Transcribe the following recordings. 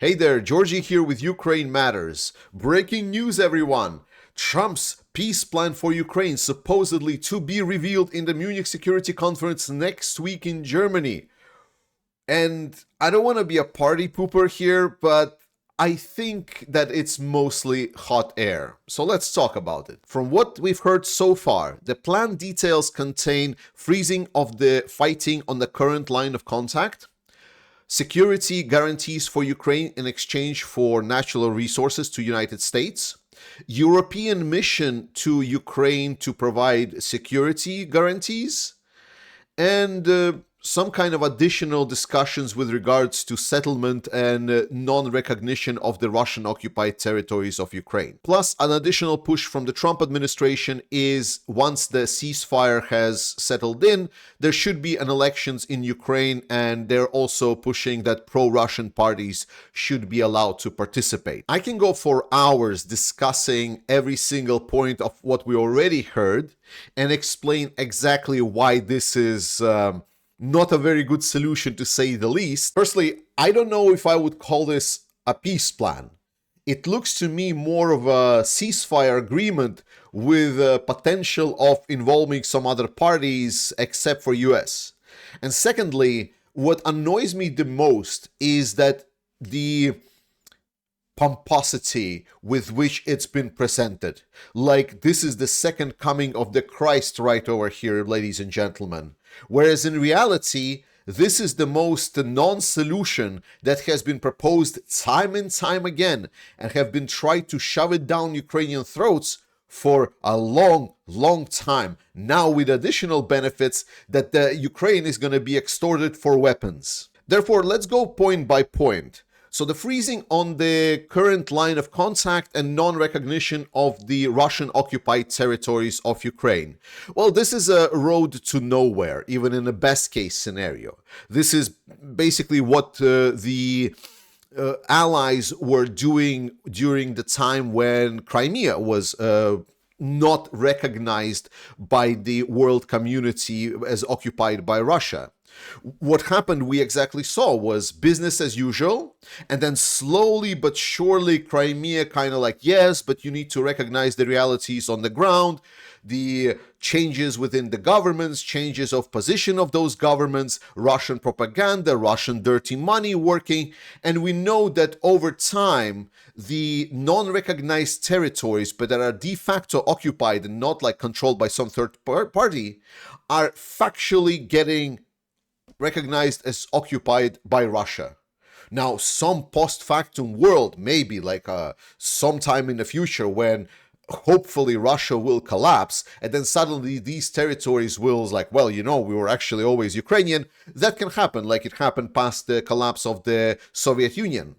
Hey there, Georgie here with Ukraine Matters. Breaking news, everyone! Trump's peace plan for Ukraine supposedly to be revealed in the Munich Security Conference next week in Germany. And I don't want to be a party pooper here, but I think that it's mostly hot air. So let's talk about it. From what we've heard so far, the plan details contain freezing of the fighting on the current line of contact, security guarantees for Ukraine in exchange for natural resources to United States, European mission to Ukraine to provide security guarantees, and some kind of additional discussions with regards to settlement and non-recognition of the Russian-occupied territories of Ukraine. Plus, an additional push from the Trump administration is once the ceasefire has settled in, there should be an elections in Ukraine, and they're also pushing that pro-Russian parties should be allowed to participate. I can go for hours discussing every single point of what we already heard and explain exactly why this is not a very good solution, to say the least. Firstly, I don't know if I would call this a peace plan. It looks to me more of a ceasefire agreement with potential of involving some other parties except for US. And secondly, what annoys me the most is that the pomposity with which it's been presented. Like this is the second coming of the Christ right over here, ladies and gentlemen. Whereas in reality, this is the most non-solution that has been proposed time and time again and have been tried to shove it down Ukrainian throats for a long, long time. Now with additional benefits that the Ukraine is going to be extorted for weapons. Therefore, let's go point by point. So the freezing on the current line of contact and non-recognition of the Russian-occupied territories of Ukraine. Well, this is a road to nowhere, even in the best-case scenario. This is basically what the allies were doing during the time when Crimea was not recognized by the world community as occupied by Russia. What happened, we exactly saw, was business as usual, and then slowly but surely Crimea kind of like, yes, but you need to recognize the realities on the ground, the changes within the governments, changes of position of those governments, Russian propaganda, Russian dirty money working, and we know that over time, the non-recognized territories, but that are de facto occupied and not like controlled by some third party, are factually getting recognized as occupied by Russia. Now, some post-factum world, maybe like sometime in the future when hopefully Russia will collapse, and then suddenly these territories will like, well, you know, we were actually always Ukrainian. That can happen, like it happened past the collapse of the Soviet Union.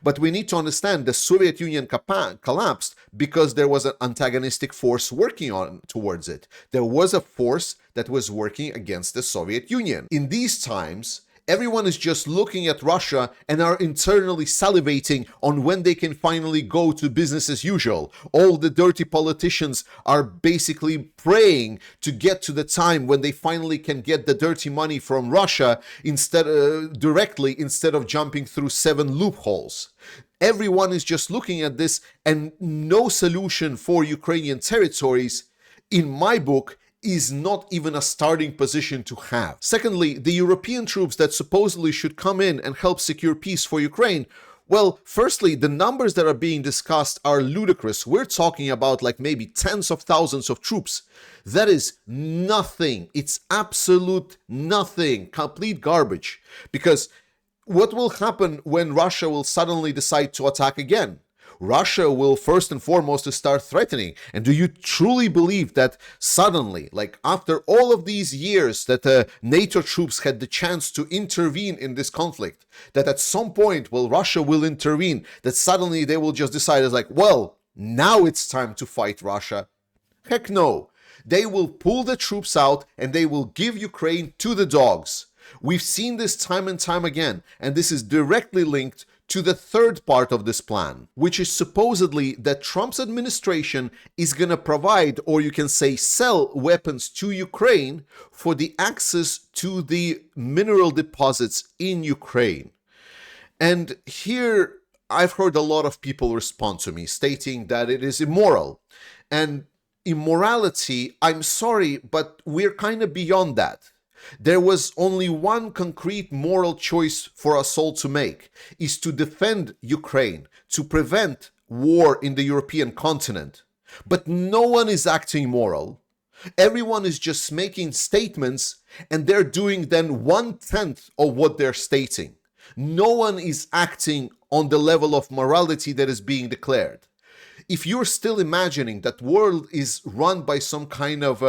But we need to understand the Soviet Union collapsed because there was an antagonistic force working on towards it. There was a force that was working against the Soviet Union. In these times, everyone is just looking at Russia and are internally salivating on when they can finally go to business as usual. All the dirty politicians are basically praying to get to the time when they finally can get the dirty money from Russia directly instead of jumping through 7 loopholes. Everyone is just looking at this, and no solution for Ukrainian territories, in my book, is not even a starting position to have. Secondly, the European troops that supposedly should come in and help secure peace for Ukraine, well, firstly, the numbers that are being discussed are ludicrous. We're talking about like maybe tens of thousands of troops. That is nothing. It's absolute nothing. Complete garbage. Because what will happen when Russia will suddenly decide to attack again? Russia will first and foremost start threatening. And do you truly believe that suddenly, like after all of these years that NATO troops had the chance to intervene in this conflict, that at some point, well, Russia will intervene, that suddenly they will just decide as like, well, now it's time to fight Russia? Heck no. They will pull the troops out and they will give Ukraine to the dogs. We've seen this time and time again, and this is directly linked to the third part of this plan, which is supposedly that Trump's administration is going to provide, or you can say sell, weapons to Ukraine for the access to the mineral deposits in Ukraine. And here I've heard a lot of people respond to me stating that it is immoral. And immorality, I'm sorry, but we're kind of beyond that. There was only one concrete moral choice for us all to make, is to defend Ukraine, to prevent war in the European continent. But no one is acting moral. Everyone is just making statements, and they're doing then 1/10 of what they're stating. No one is acting on the level of morality that is being declared. If you're still imagining that world is run by some kind of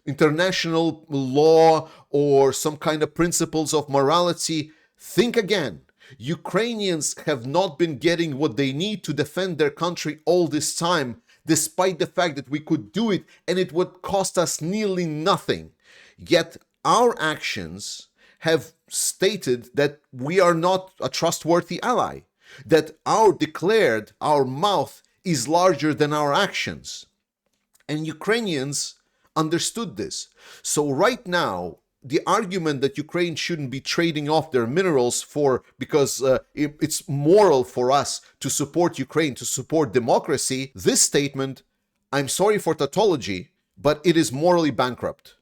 international law or some kind of principles of morality, think again. Ukrainians have not been getting what they need to defend their country all this time, despite the fact that we could do it and it would cost us nearly nothing. Yet our actions have stated that we are not a trustworthy ally, that our mouth is larger than our actions. And Ukrainians understood this. So right now, the argument that Ukraine shouldn't be trading off their minerals because it's moral for us to support Ukraine, to support democracy, this statement, I'm sorry for tautology, but it is morally bankrupt.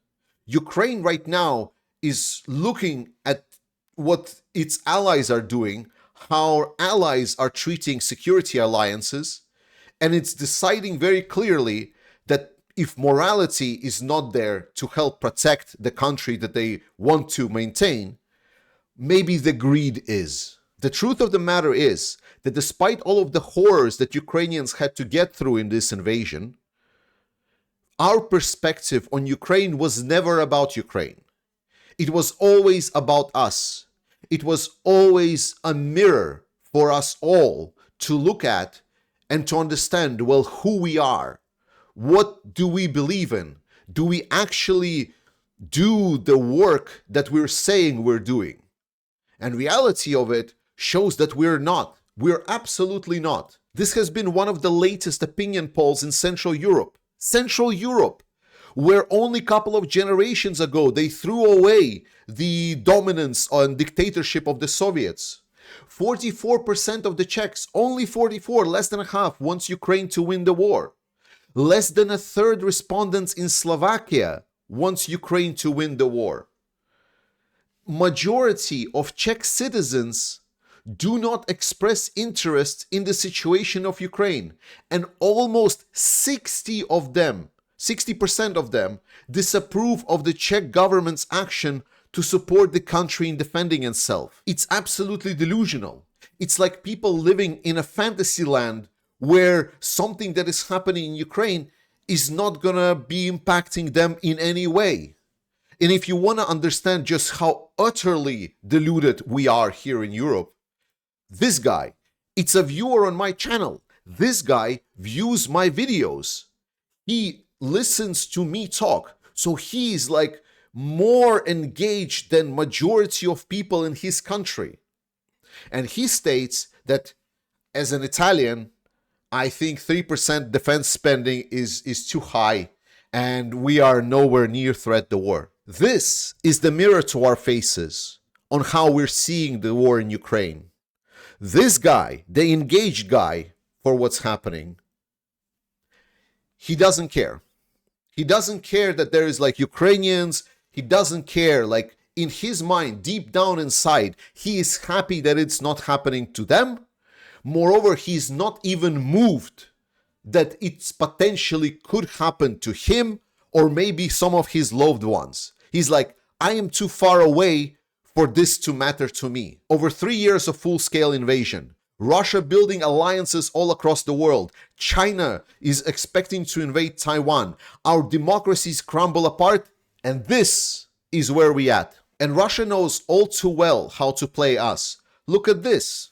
Ukraine right now is looking at what its allies are doing, how allies are treating security alliances, and it's deciding very clearly that if morality is not there to help protect the country that they want to maintain, maybe the greed is. The truth of the matter is that despite all of the horrors that Ukrainians had to get through in this invasion, our perspective on Ukraine was never about Ukraine. It was always about us. It was always a mirror for us all to look at and to understand, well, who we are. What do we believe in? Do we actually do the work that we're saying we're doing? And reality of it shows that we're not. We're absolutely not. This has been one of the latest opinion polls in Central Europe. Central Europe, where only a couple of generations ago they threw away the dominance and dictatorship of the Soviets. 44% of the Czechs, only 44, less than half, wants Ukraine to win the war. Less than a third respondents in Slovakia wants Ukraine to win the war. Majority of Czech citizens do not express interest in the situation of Ukraine, and almost 60% of them disapprove of the Czech government's action to support the country in defending itself. It's absolutely delusional. It's like people living in a fantasy land where something that is happening in Ukraine is not gonna be impacting them in any way. And if you want to understand just how utterly deluded we are here in Europe, this guy, it's a viewer on my channel. This guy views my videos. He listens to me talk. So he's like more engaged than majority of people in his country. And he states that as an Italian, I think 3% defense spending is too high and we are nowhere near threat the war. This is the mirror to our faces on how we're seeing the war in Ukraine. This guy, the engaged guy for what's happening, he doesn't care. He doesn't care that there is like Ukrainians. He doesn't care, like in his mind, deep down inside, he is happy that it's not happening to them. Moreover, he's not even moved that it potentially could happen to him or maybe some of his loved ones. He's like, I am too far away for this to matter to me. Over 3 years of full-scale invasion, Russia building alliances all across the world, China is expecting to invade Taiwan, our democracies crumble apart, and this is where we at. And Russia knows all too well how to play us. Look at this.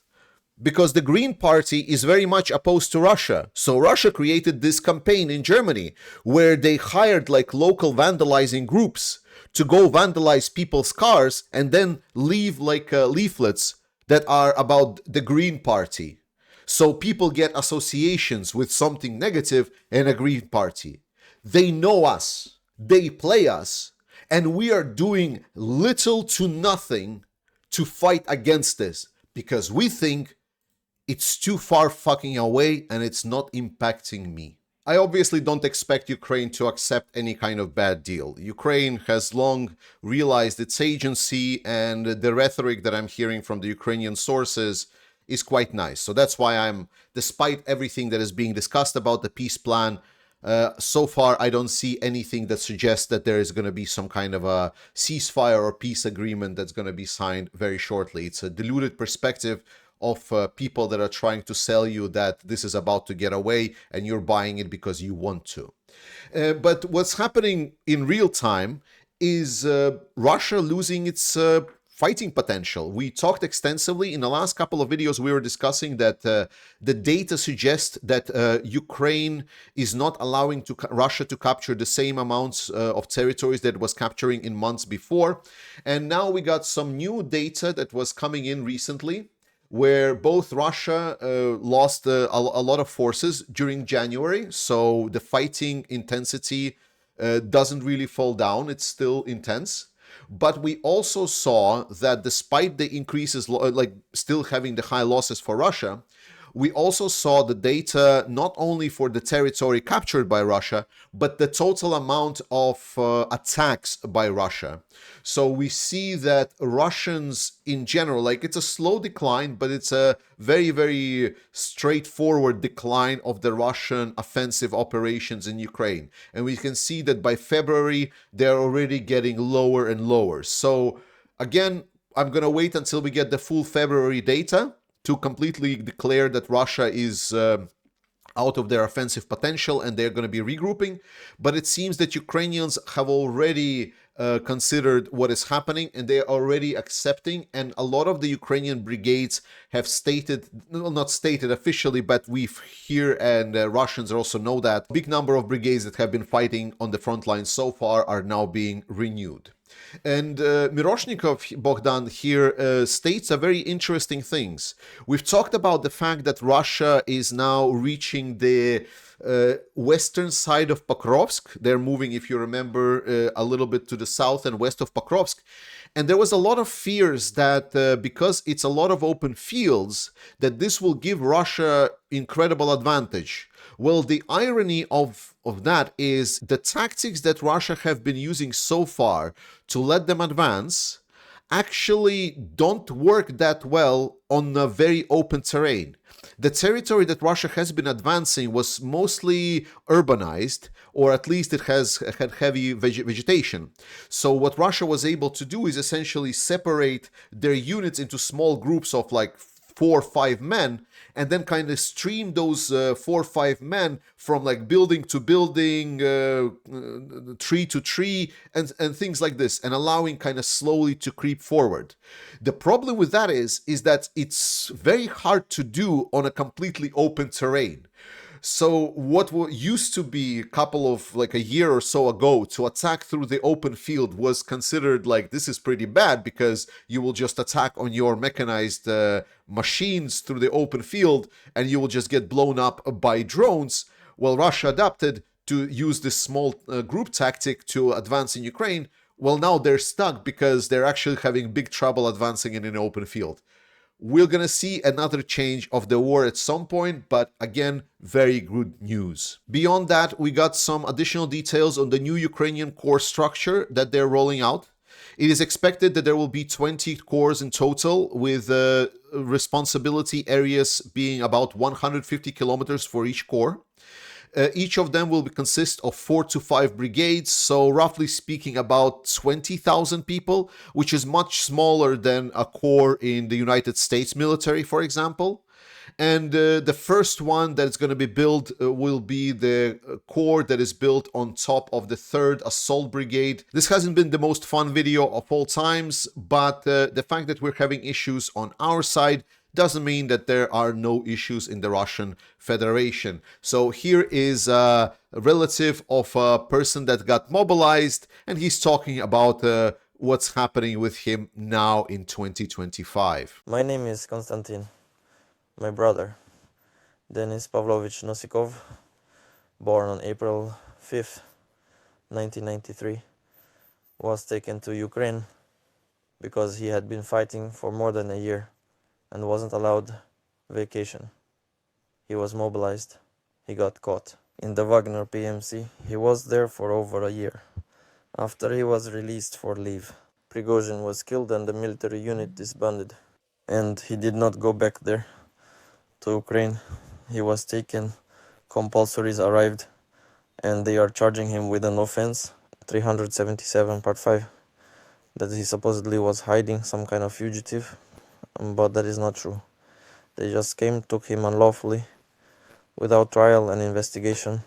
Because the Green Party is very much opposed to Russia. So Russia created this campaign in Germany where they hired like local vandalizing groups to go vandalize people's cars and then leave like leaflets that are about the Green Party. So people get associations with something negative and a Green Party. They know us, they play us, and we are doing little to nothing to fight against this because we think it's too far fucking away and it's not impacting me. I obviously don't expect Ukraine to accept any kind of bad deal. Ukraine has long realized its agency, and the rhetoric that I'm hearing from the Ukrainian sources is quite nice. So that's why despite everything that is being discussed about the peace plan, so far I don't see anything that suggests that there is going to be some kind of a ceasefire or peace agreement that's going to be signed very shortly. It's a diluted perspective of people that are trying to sell you that this is about to get away and you're buying it because you want to. But what's happening in real time is Russia losing its fighting potential. We talked extensively in the last couple of videos. We were discussing that the data suggests that Ukraine is not allowing Russia to capture the same amounts of territories that it was capturing in months before. And now we got some new data that was coming in recently, where both Russia lost a lot of forces during January. So the fighting intensity doesn't really fall down. It's still intense. But we also saw that despite the increases, like still having the high losses for Russia, we also saw the data not only for the territory captured by Russia, but the total amount of attacks by Russia. So we see that Russians in general, like it's a slow decline, but it's a very, very straightforward decline of the Russian offensive operations in Ukraine. And we can see that by February, they're already getting lower and lower. So again, I'm going to wait until we get the full February data to completely declare that Russia is out of their offensive potential and they're going to be regrouping. But it seems that Ukrainians have already considered what is happening and they're already accepting. And a lot of the Ukrainian brigades have stated, well, not stated officially, but we hear, and Russians also know that a big number of brigades that have been fighting on the front line so far are now being renewed. And Miroshnikov Bogdan here states a very interesting things. We've talked about the fact that Russia is now reaching the western side of Pokrovsk. They're moving, if you remember, a little bit to the south and west of Pokrovsk. And there was a lot of fears that because it's a lot of open fields, that this will give Russia incredible advantage. Well, the irony of that is the tactics that Russia have been using so far to let them advance actually don't work that well on a very open terrain. The territory that Russia has been advancing was mostly urbanized, or at least it has had heavy vegetation. So what Russia was able to do is essentially separate their units into small groups of like 4 or 5 men, and then kind of stream those 4 or 5 men from like building to building, tree to tree, and things like this, and allowing kind of slowly to creep forward. The problem with that is that it's very hard to do on a completely open terrain. So what used to be a couple of like a year or so ago to attack through the open field was considered like this is pretty bad because you will just attack on your mechanized machines through the open field and you will just get blown up by drones. Well, Russia adapted to use this small group tactic to advance in Ukraine. Well, now they're stuck because they're actually having big trouble advancing in an open field. We're going to see another change of the war at some point, but again, very good news. Beyond that, we got some additional details on the new Ukrainian corps structure that they're rolling out. It is expected that there will be 20 corps in total, with responsibility areas being about 150 kilometers for each corps. Each of them will consist of 4 to 5 brigades, so roughly speaking about 20,000 people, which is much smaller than a corps in the United States military, for example. And the first one that's going to be built will be the corps that is built on top of the 3rd Assault Brigade. This hasn't been the most fun video of all times, but the fact that we're having issues on our side doesn't mean that there are no issues in the Russian Federation. So here is a relative of a person that got mobilized, and he's talking about what's happening with him now in 2025. My name is Konstantin. My brother, Denis Pavlovich Nosikov, born on April 5th, 1993, was taken to Ukraine because he had been fighting for more than a year and wasn't allowed vacation. He was mobilized. He got caught. In the Wagner PMC, he was there for over a year. After he was released for leave, Prigozhin was killed and the military unit disbanded. And he did not go back there to Ukraine. He was taken, compulsories arrived, and they are charging him with an offense, 377 part 5, that he supposedly was hiding, some kind of fugitive, but that is not true. They just came, took him unlawfully, without trial and investigation,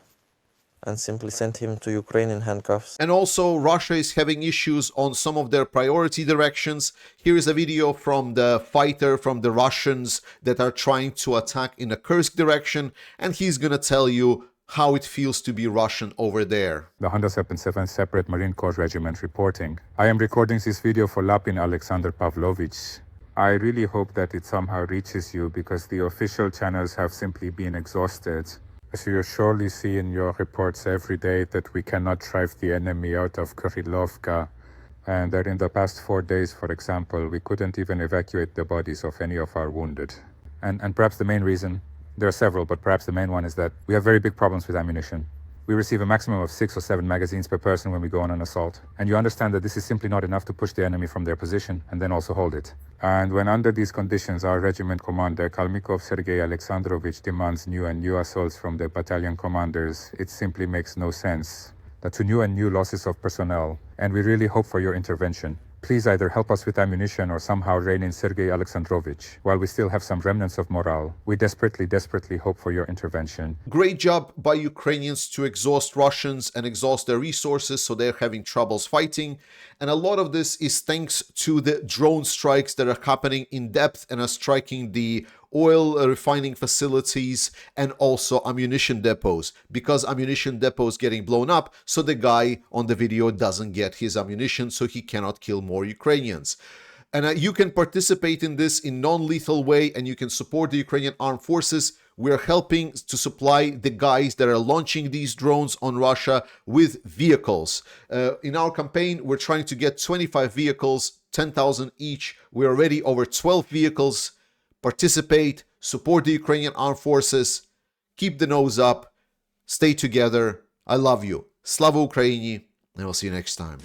and simply sent him to Ukraine in handcuffs. And also, Russia is having issues on some of their priority directions. Here is a video from the fighter from the Russians that are trying to attack in the Kursk direction, and he's gonna tell you how it feels to be Russian over there. The 177th Separate Marine Corps Regiment reporting. I am recording this video for Lapin Alexander Pavlovich. I really hope that it somehow reaches you because the official channels have simply been exhausted. As you surely see in your reports every day that we cannot drive the enemy out of Kurilovka, and that in the past 4 days, for example, we couldn't even evacuate the bodies of any of our wounded. And perhaps the main reason, there are several, but perhaps the main one is that we have very big problems with ammunition. We receive a maximum of 6 or 7 magazines per person when we go on an assault. And you understand that this is simply not enough to push the enemy from their position and then also hold it. And when under these conditions, our regiment commander, Kalmykov Sergei Alexandrovich, demands new and new assaults from the battalion commanders, it simply makes no sense. That to new and new losses of personnel, and we really hope for your intervention. Please either help us with ammunition or somehow rein in Sergei Alexandrovich. While we still have some remnants of morale, we desperately, desperately hope for your intervention. Great job by Ukrainians to exhaust Russians and exhaust their resources, so they're having troubles fighting. And a lot of this is thanks to the drone strikes that are happening in depth and are striking the oil refining facilities and also ammunition depots, because ammunition depots getting blown up, so the guy on the video doesn't get his ammunition, so he cannot kill more Ukrainians. And you can participate in this in non-lethal way, and you can support the Ukrainian armed forces. We're helping to supply the guys that are launching these drones on Russia with vehicles. In our campaign, we're trying to get 25 vehicles, 10,000 each. We're already over 12 vehicles. Participate, support the Ukrainian armed forces, keep the nose up, stay together. I love you. Slava Ukraini, and we'll see you next time.